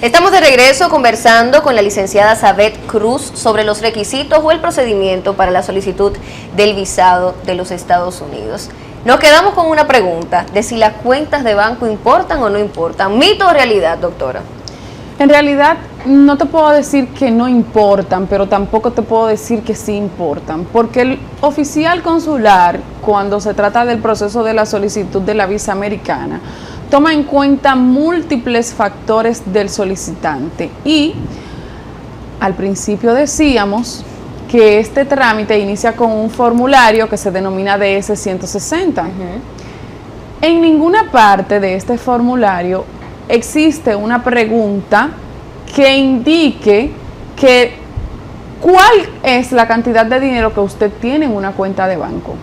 Estamos de regreso conversando con la licenciada Sabeth Cruz sobre los requisitos o el procedimiento para la solicitud del visado de los Estados Unidos. Nos quedamos con una pregunta de si las cuentas de banco importan o no importan. ¿Mito o realidad, doctora? En realidad no te puedo decir que no importan, pero tampoco te puedo decir que sí importan, porque el oficial consular, cuando se trata del proceso de la solicitud de la visa americana, toma en cuenta múltiples factores del solicitante y al principio decíamos que este trámite inicia con un formulario que se denomina DS-160. En ninguna parte de este formulario existe una pregunta que indique que cuál es la cantidad de dinero que usted tiene en una cuenta de banco.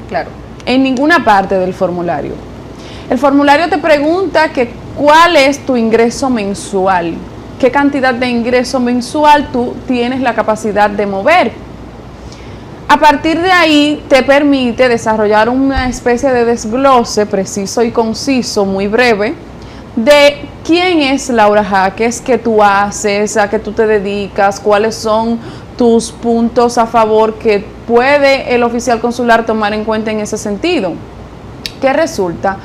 Claro. En ninguna parte del formulario. El formulario te pregunta que cuál es tu ingreso mensual, qué cantidad de ingreso mensual tú tienes la capacidad de mover. A partir de ahí te permite desarrollar una especie de desglose preciso y conciso, muy breve, de quién es Laura Jaques, qué tú haces, a qué tú te dedicas, cuáles son tus puntos a favor que puede el oficial consular tomar en cuenta en ese sentido. ¿Qué resulta?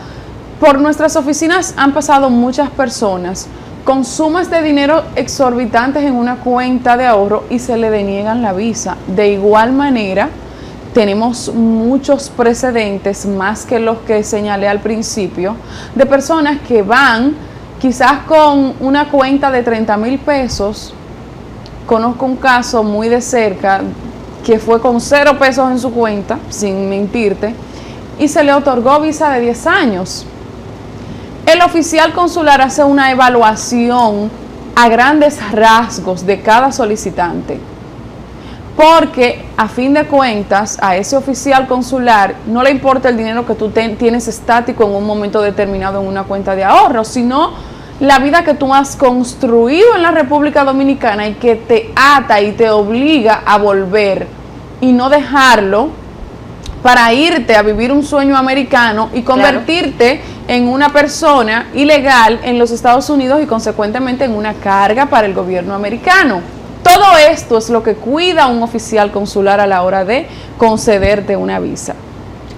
Por nuestras oficinas han pasado muchas personas con sumas de dinero exorbitantes en una cuenta de ahorro y se le deniegan la visa. De igual manera, tenemos muchos precedentes, más que los que señalé al principio, de personas que van quizás con una cuenta de 30,000 pesos. Conozco un caso muy de cerca que fue con 0 pesos en su cuenta, sin mentirte, y se le otorgó visa de 10 años. El oficial consular hace una evaluación a grandes rasgos de cada solicitante, porque a fin de cuentas a ese oficial consular no le importa el dinero que tú tienes estático en un momento determinado en una cuenta de ahorro, sino la vida que tú has construido en la República Dominicana y que te ata y te obliga a volver y no dejarlo para irte a vivir un sueño americano y convertirte en una persona ilegal en los Estados Unidos y consecuentemente en una carga para el gobierno americano. Todo esto es lo que cuida un oficial consular a la hora de concederte una visa.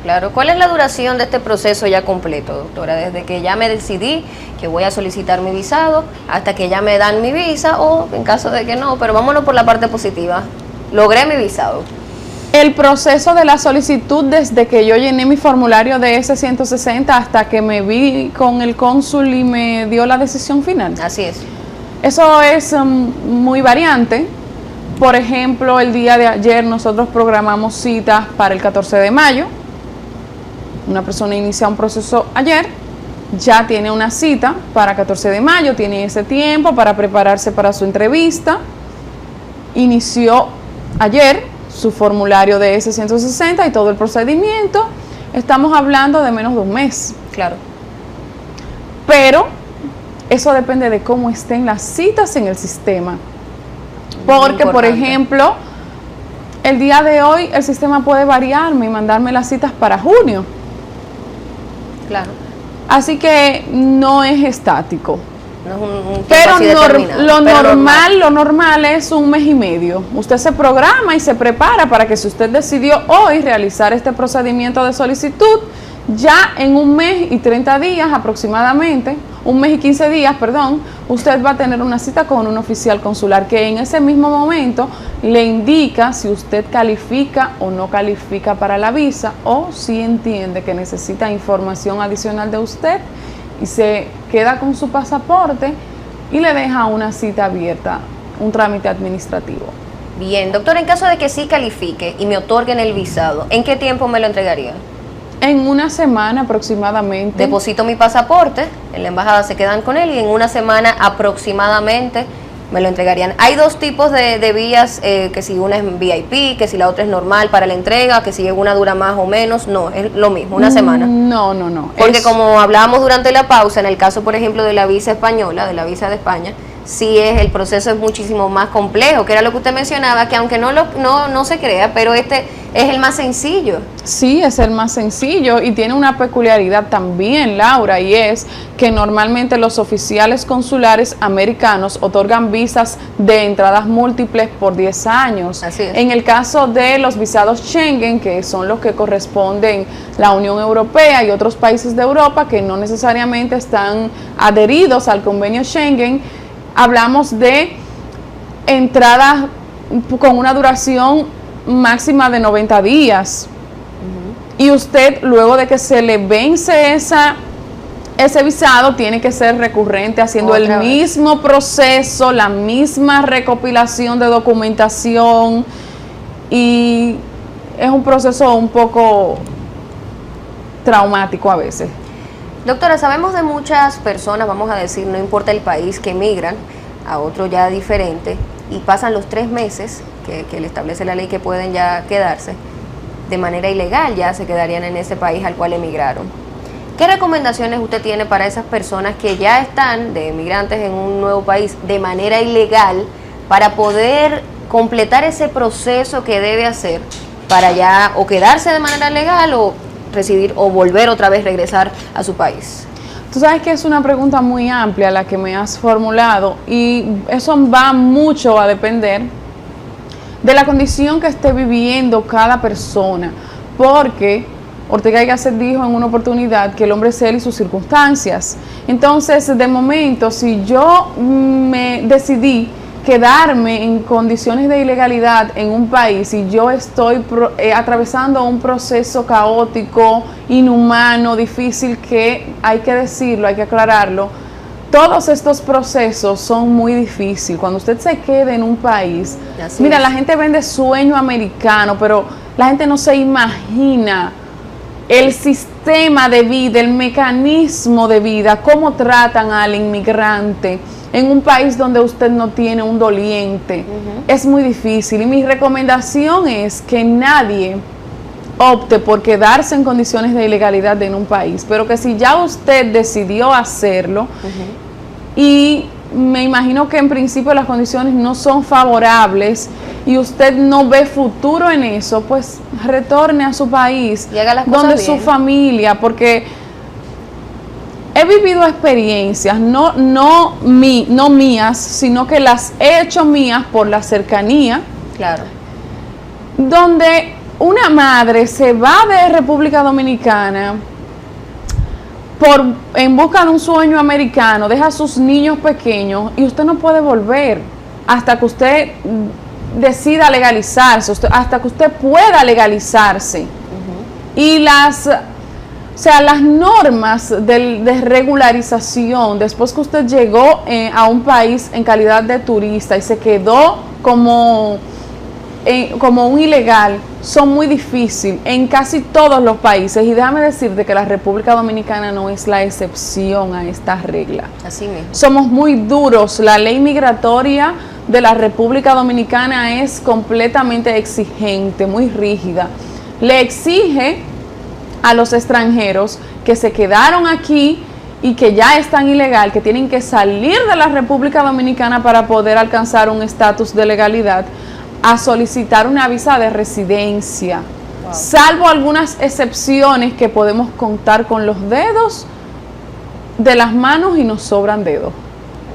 Claro. ¿Cuál es la duración de este proceso ya completo, doctora? Desde que ya me decidí que voy a solicitar mi visado hasta que ya me dan mi visa, o en caso de que no, pero vámonos por la parte positiva. Logré mi visado. El proceso de la solicitud desde que yo llené mi formulario de DS-160 hasta que me vi con el cónsul y me dio la decisión final. Así es. Eso es muy variante. Por ejemplo, el día de ayer nosotros programamos citas para el 14 de mayo. Una persona inicia un proceso ayer, ya tiene una cita para 14 de mayo, tiene ese tiempo para prepararse para su entrevista. Inició ayer su formulario de DS-160 y todo el procedimiento. Estamos hablando de menos de un mes. Claro. Pero eso depende de cómo estén las citas en el sistema. Porque, por ejemplo, el día de hoy el sistema puede variarme y mandarme las citas para junio. Claro. Así que no es estático. No es un pero normal. Lo normal es un mes y medio. Usted se programa y se prepara para que si usted decidió hoy realizar este procedimiento de solicitud, ya en un mes y 30 días aproximadamente, un mes y 15 días, perdón, usted va a tener una cita con un oficial consular que en ese mismo momento le indica si usted califica o no califica para la visa, o si entiende que necesita información adicional de usted y se queda con su pasaporte y le deja una cita abierta, un trámite administrativo. Bien, doctor, en caso de que sí califique y me otorguen el visado, ¿en qué tiempo me lo entregarían? En una semana aproximadamente. Deposito mi pasaporte, en la embajada se quedan con él y en una semana aproximadamente me lo entregarían. Hay dos tipos de vías, que si una es VIP, que si la otra es normal para la entrega, que si una dura más o menos. No, es lo mismo, una semana. No. Porque como hablábamos durante la pausa, en el caso, por ejemplo, de la visa española, de la visa de España, sí el proceso es muchísimo más complejo, que era lo que usted mencionaba, que aunque no se crea, pero este es el más sencillo. Sí, es el más sencillo y tiene una peculiaridad también, Laura, y es que normalmente los oficiales consulares americanos otorgan visas de entradas múltiples por 10 años. Así es. En el caso de los visados Schengen, que son los que corresponden la Unión Europea y otros países de Europa que no necesariamente están adheridos al convenio Schengen, hablamos de entradas con una duración máxima de 90 días. Y usted, luego de que se le vence ese visado, tiene que ser recurrente haciendo el mismo proceso, la misma recopilación de documentación, y es un proceso un poco traumático a veces. Doctora, sabemos de muchas personas, vamos a decir, no importa el país, que emigran a otro ya diferente y pasan los 3 meses que le establece la ley que pueden ya quedarse de manera ilegal, ya se quedarían en ese país al cual emigraron. ¿Qué recomendaciones usted tiene para esas personas que ya están de emigrantes en un nuevo país de manera ilegal para poder completar ese proceso que debe hacer para ya o quedarse de manera legal o residir o volver otra vez, regresar a su país? Tú sabes que es una pregunta muy amplia la que me has formulado, y eso va mucho a depender de la condición que esté viviendo cada persona, porque Ortega y Gasset dijo en una oportunidad que el hombre es él y sus circunstancias. Entonces, de momento, si yo me decidí quedarme en condiciones de ilegalidad en un país y yo estoy atravesando un proceso caótico, inhumano, difícil, que hay que decirlo, hay que aclararlo, todos estos procesos son muy difíciles. Cuando usted se quede en un país, mira, la gente vende sueño americano, pero la gente no se imagina el sistema de vida, el mecanismo de vida, cómo tratan al inmigrante en un país donde usted no tiene un doliente. Es muy difícil, y mi recomendación es que nadie opte por quedarse en condiciones de ilegalidad en un país, pero que si ya usted decidió hacerlo, y me imagino que en principio las condiciones no son favorables y usted no ve futuro en eso, pues retorne a su país, y haga las cosas donde bien. Su familia, porque he vivido experiencias, no mías, sino que las he hecho mías por la cercanía. Claro. Donde una madre se va de República Dominicana en busca de un sueño americano, deja a sus niños pequeños y usted no puede volver hasta que usted decida legalizarse, hasta que usted pueda legalizarse. Y las normas de regularización, después que usted llegó a un país en calidad de turista y se quedó como un ilegal, son muy difíciles en casi todos los países, y déjame decirte que la República Dominicana no es la excepción a esta regla. Así mismo. Somos muy duros. La ley migratoria de la República Dominicana es completamente exigente, muy rígida. Le exige a los extranjeros que se quedaron aquí y que ya están ilegal, que tienen que salir de la República Dominicana para poder alcanzar un estatus de legalidad, a solicitar una visa de residencia. Wow. Salvo algunas excepciones que podemos contar con los dedos de las manos y nos sobran dedos.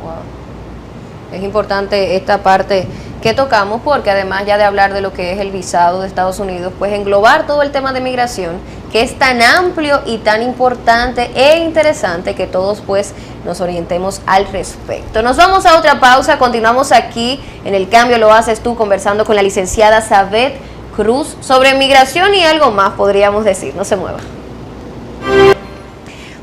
Wow. Es importante esta parte que tocamos, porque además ya de hablar de lo que es el visado de Estados Unidos, pues englobar todo el tema de migración, que es tan amplio y tan importante e interesante, que todos pues nos orientemos al respecto. Nos vamos a otra pausa, continuamos aquí en El Cambio Lo Haces Tú, conversando con la licenciada Sabeth Cruz sobre migración y algo más podríamos decir. No se mueva.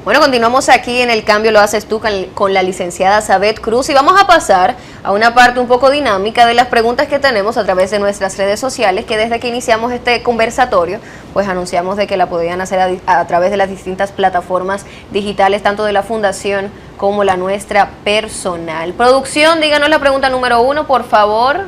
Bueno, continuamos aquí en El Cambio Lo Haces Tú con la licenciada Sabeth Cruz, y vamos a pasar a una parte un poco dinámica de las preguntas que tenemos a través de nuestras redes sociales, que desde que iniciamos este conversatorio, pues anunciamos de que la podían hacer a través de las distintas plataformas digitales, tanto de la Fundación como la nuestra personal. Producción, díganos la pregunta número 1, por favor.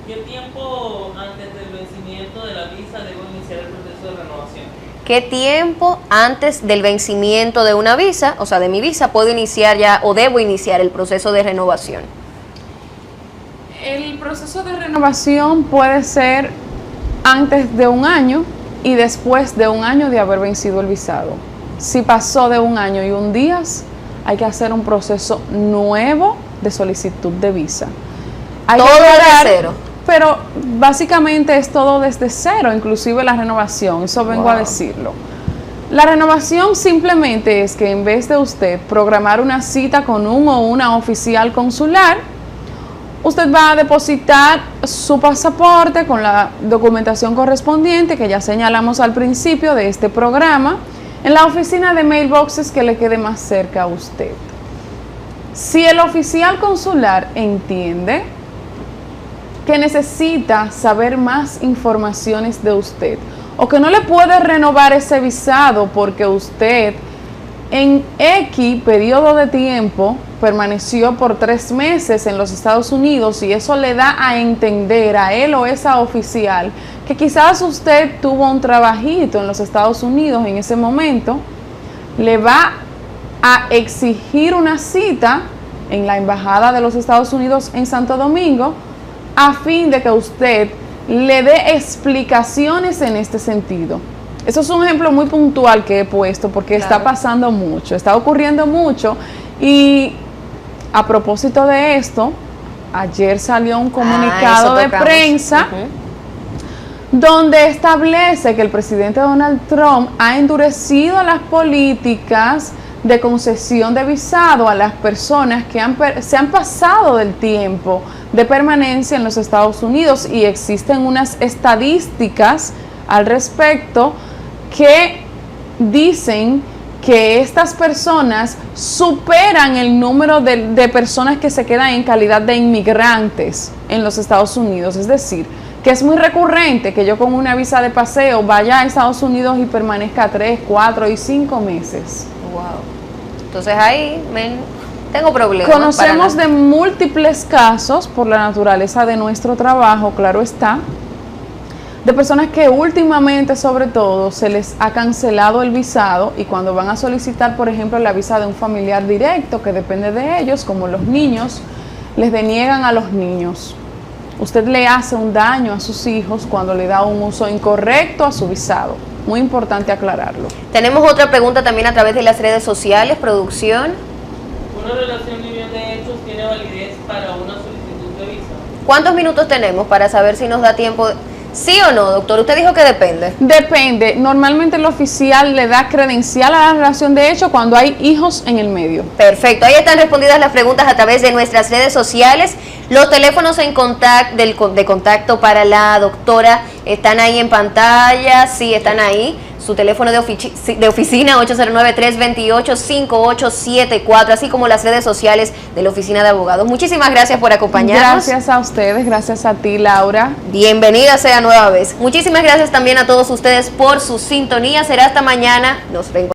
¿Qué tiempo antes del vencimiento de la visa debo iniciar el proceso de renovación? ¿qué tiempo antes del vencimiento de una visa, o sea, de mi visa, puedo iniciar ya o debo iniciar el proceso de renovación? El proceso de renovación puede ser antes de un año y después de un año de haber vencido el visado. Si pasó de un año y un día, hay que hacer un proceso nuevo de solicitud de visa. Todo desde cero. Pero básicamente es todo desde cero, inclusive la renovación, eso vengo a decirlo. La renovación simplemente es que en vez de usted programar una cita con un o una oficial consular, usted va a depositar su pasaporte con la documentación correspondiente que ya señalamos al principio de este programa en la oficina de mailboxes que le quede más cerca a usted. Si el oficial consular entiende que necesita saber más informaciones de usted o que no le puede renovar ese visado porque usted en X periodo de tiempo permaneció por 3 meses en los Estados Unidos y eso le da a entender a él o esa oficial que quizás usted tuvo un trabajito en los Estados Unidos en ese momento, le va a exigir una cita en la Embajada de los Estados Unidos en Santo Domingo a fin de que usted le dé explicaciones en este sentido. Eso es un ejemplo muy puntual que he puesto porque está pasando mucho, está ocurriendo mucho y a propósito de esto, ayer salió un comunicado de prensa donde establece que el presidente Donald Trump ha endurecido las políticas de concesión de visado a las personas que se han pasado del tiempo de permanencia en los Estados Unidos y existen unas estadísticas al respecto que dicen que estas personas superan el número de personas que se quedan en calidad de inmigrantes en los Estados Unidos. Es decir, que es muy recurrente que yo con una visa de paseo vaya a Estados Unidos y permanezca 3, 4 y 5 meses. Wow. Entonces ahí tengo problemas. Conocemos de múltiples casos por la naturaleza de nuestro trabajo, claro está, de personas que últimamente sobre todo se les ha cancelado el visado y cuando van a solicitar, por ejemplo, la visa de un familiar directo que depende de ellos, como los niños, les deniegan a los niños. Usted le hace un daño a sus hijos cuando le da un uso incorrecto a su visado. Muy importante aclararlo. Tenemos otra pregunta también a través de las redes sociales, producción. ¿Una relación libre de hechos tiene validez para una solicitud de visa? ¿Cuántos minutos tenemos para saber si nos da tiempo? ¿Sí o no, doctor? Usted dijo que depende. Depende. Normalmente el oficial le da credencial a la relación de hecho cuando hay hijos en el medio. Perfecto. Ahí están respondidas las preguntas a través de nuestras redes sociales. Los teléfonos de contacto para la doctora están ahí en pantalla. Sí, están ahí. Su teléfono de oficina 809-328-5874, así como las redes sociales de la Oficina de Abogados. Muchísimas gracias por acompañarnos. Gracias a ustedes, gracias a ti, Laura. Bienvenida sea nueva vez. Muchísimas gracias también a todos ustedes por su sintonía. Será hasta mañana. Nos vemos.